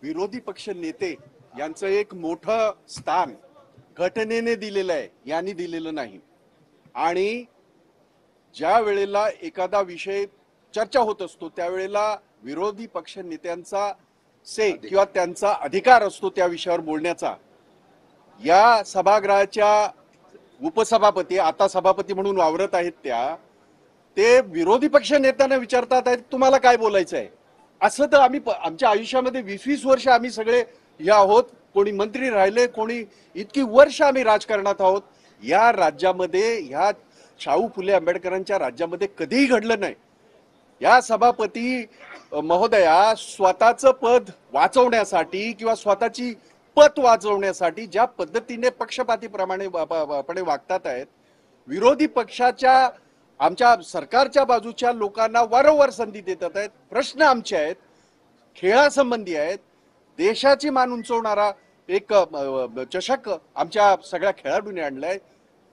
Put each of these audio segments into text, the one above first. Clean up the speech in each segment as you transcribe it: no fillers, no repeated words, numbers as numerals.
विरोधी पक्ष नेते यांचं एक मोठं स्थान घटनेने दिलेलं आहे, यांनी दिलेलं नाही। आणि ज्या वेळेला एखादा विषय चर्चा होत असतो त्यावेळेला विरोधी पक्ष नेत्यांचा से किंवा त्यांचा अधिकार असतो त्या विषयावर बोलण्याचा। या सभागृहाच्या उपसभापती, आता सभापती म्हणून वावरत आहेत त्या, ते विरोधी पक्ष नेत्यांना विचारतात आहेत तुम्हाला काय बोलायचं आहे। असं तर आम्ही आमच्या आयुष्यामध्ये 20-20 वर्ष आम्ही सगळे या आहोत, कोणी मंत्री राहिले, कोणी इतकी वर्ष आम्ही राजकारणात आहोत। या राज्यामध्ये, ह्या शाहू फुले आंबेडकरांच्या राज्यामध्ये कधीही घडलं नाही। या सभापती महोदया स्वतःचं पद वाचवण्यासाठी किंवा स्वतःची पत वाचवण्यासाठी ज्या पद्धतीने पक्षपातीप्रमाणे वागतात आहेत, विरोधी पक्षाच्या आमच्या सरकारच्या बाजूच्या लोकांना वारंवार संधी देतात आहेत। प्रश्न आमचे आहेत, खेळासंबंधी आहेत। देशाची मान उंचवणारा एक चषक आमच्या सगळ्या खेळाडूंनी आणलाय,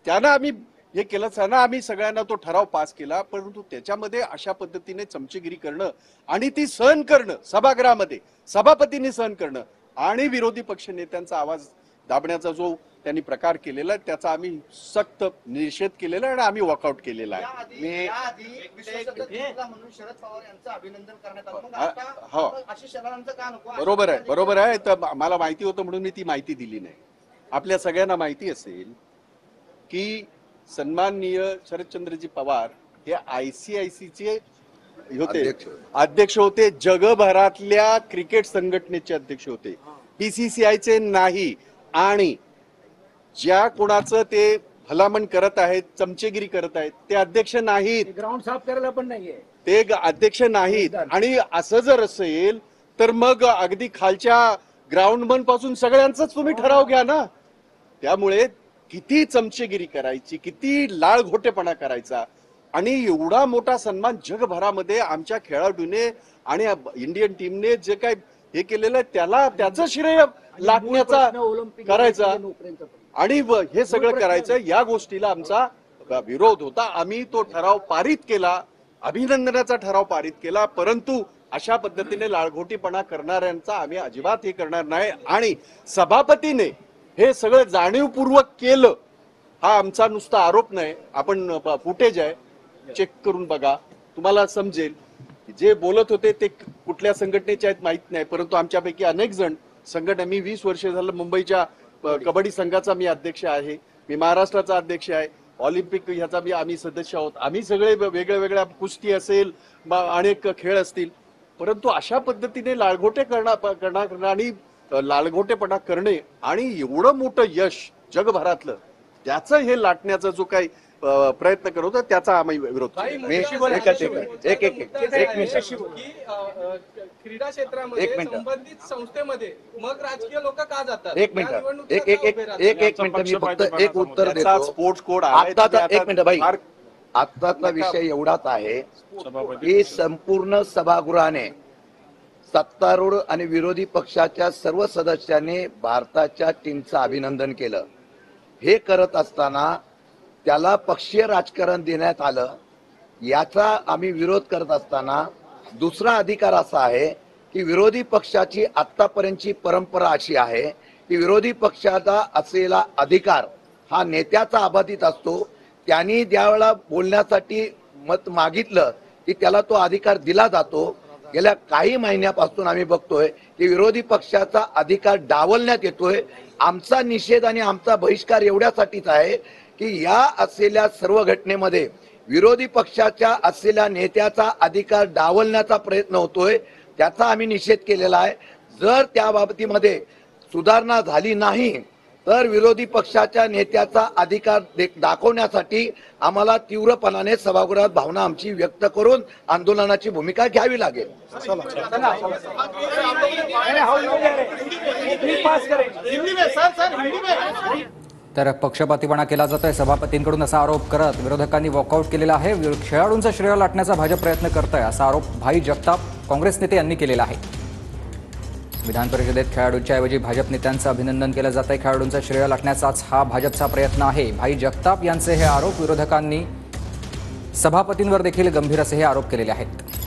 त्यांना आम्ही हे केलं, त्यांना आम्ही सगळ्यांना तो ठराव पास केला। परंतु त्याच्यामध्ये अशा पद्धतीने चमचेगिरी करणं आणि ती सहन करणं, सभागृहामध्ये सभापतींनी सहन करणं आणि विरोधी पक्ष नेत्यांचा आवाज दाबण्याचा जो त्यांनी प्रकार केलेला आहे त्याचा आम्ही सक्त निषेध केलेला आहे आणि आम्ही वॉकआउट केलेला आहे। बरोबर आहे, बरोबर आहे। तर मला माहिती होतं म्हणून मी ती माहिती दिली नाही। आपल्या सगळ्यांना माहिती असेल की सन्माननीय शरदचंद्रजी पवार हे ICICचे होते, अध्यक्ष होते, जगभरातल्या क्रिकेट संघटनेचे अध्यक्ष होते, BCCIचे नाही। आणि ज्या कोणाचं ते भलामण करत आहेत, चमचेगिरी करत आहेत, ते अध्यक्ष नाहीत, ग्राउंड साफ करायला पण नाहीये, ते अध्यक्ष नाहीत। आणि असं जर असेल तर मग अगदी खालच्या ग्राउंडमन पासून सगळ्यांचाच तुम्ही ठराव घ्या ना। त्यामुळे किती चमचेगिरी करायची, किती लाळघोटेपणा करायचा, आणि एवढा मोठा सन्मान जगभरामध्ये आमच्या खेळाडूने आणि इंडियन टीमने जे काय हे केलेलं आहे त्याला त्याचं श्रेय लागण्याचा करायचा आणि हे सगळं करायचं, या गोष्टीला आमचा विरोध होता। आम्ही तो ठराव पारित केला, अभिनंदनाचा ठराव पारित केला। परंतु अशा पद्धतीने लाळघोटीपणा करणाऱ्यांचा आम्ही अजिबात हे करणार नाही। आणि सभापतीने हे सगळं जाणीवपूर्वक केलं, हा आमचा नुसता आरोप नाही। आपण फुटेज आहे, चेक करून बघा, तुम्हाला समजेल। जे बोलत होते ते कुठल्या संघटनेचे आहेत माहित नाही, परंतु आमच्यापैकी अनेक जण संघटना, मी 20 वर्ष झालं मुंबईच्या कबड्डी संघाचा मी अध्यक्ष आहे, मी महाराष्ट्राचा अध्यक्ष आहे, ऑलिम्पिक ह्याचा आम्ही सदस्य आहोत। आम्ही सगळे वेगळ्या वेगळ्या, कुस्ती असेल, अनेक खेळ असतील, परंतु अशा पद्धतीने लाळघोटे करणं आणि लाळघोटेपणा करणे आणि एवढं मोठं यश जगभरातलं त्याचं हे लाटण्याचा जो काही प्रयत्न करत होता त्याचा आम्ही विरोध क्रीडा क्षेत्रामध्ये संबंधित संस्थेमध्ये मग राजकीय लोक का जातात? एक मिनिट मी फक्त एक उत्तर देतो। स्पोर्ट्स कोड एक मिनिट भाई, आत्ताचा विषय एवढाच आहे की संपूर्ण सभागृहाने सत्तारूढ आणि विरोधी पक्षाच्या सर्व सदस्यांनी भारताच्या टीमचं अभिनंदन केलं। हे करत असताना त्याला पक्षीय राजकारण देण्यात आलं, याचा आम्ही विरोध करत असताना दुसरा अधिकार असा आहे की विरोधी पक्षाची आतापर्यंतची परंपरा अशी आहे की विरोधी पक्षाचा असलेला अधिकार हा नेत्याचा अबाधित असतो। त्यांनी ज्यावेळेला बोलण्यासाठी मत मागितलं की त्याला तो अधिकार दिला जातो। गेल्या काही महिन्यापासून आम्ही बघतोय की विरोधी पक्षाचा अधिकार डावलण्यात येतोय। आमचा निषेध आणि आमचा बहिष्कार एवढ्यासाठीच आहे की या असलेल्या सर्व घटनेमध्ये विरोधी पक्षाच्या असलेल्या नेत्याचा अधिकार डावलण्याचा प्रयत्न होतोय, त्याचा आम्ही निषेध केलेला आहे। जर त्या बाबतीमध्ये सुधारणा झाली नाही तर विरोधी पक्षाच्या नेत्याचा अधिकार दाखवण्यासाठी आम्हाला तीव्रपणाने सभागृहात भावना आमची व्यक्त करून आंदोलनाची भूमिका घ्यावी लागेल। तर पक्षपातीपणा केला जातोय सभापतींकडून असा आरोप करत विरोधकांनी वॉकआउट केलेला आहे। खेळाडूंचा श्रेय लाटण्याचा भाजप प्रयत्न करतोय असा आरोप भाई जगताप काँग्रेस नेते यांनी केलेला आहे। विधान परिषदेत खेळाडूंच्या ऐवजी भाजप नेत्यांचं अभिनंदन केलं जात आहे। खेळाडूंचा श्रेय लाटण्याचाच हा भाजपचा प्रयत्न आहे। भाई जगताप यांचे हे आरोप विरोधकांनी सभापतींवर देखील गंभीर असे हे आरोप केलेले आहेत।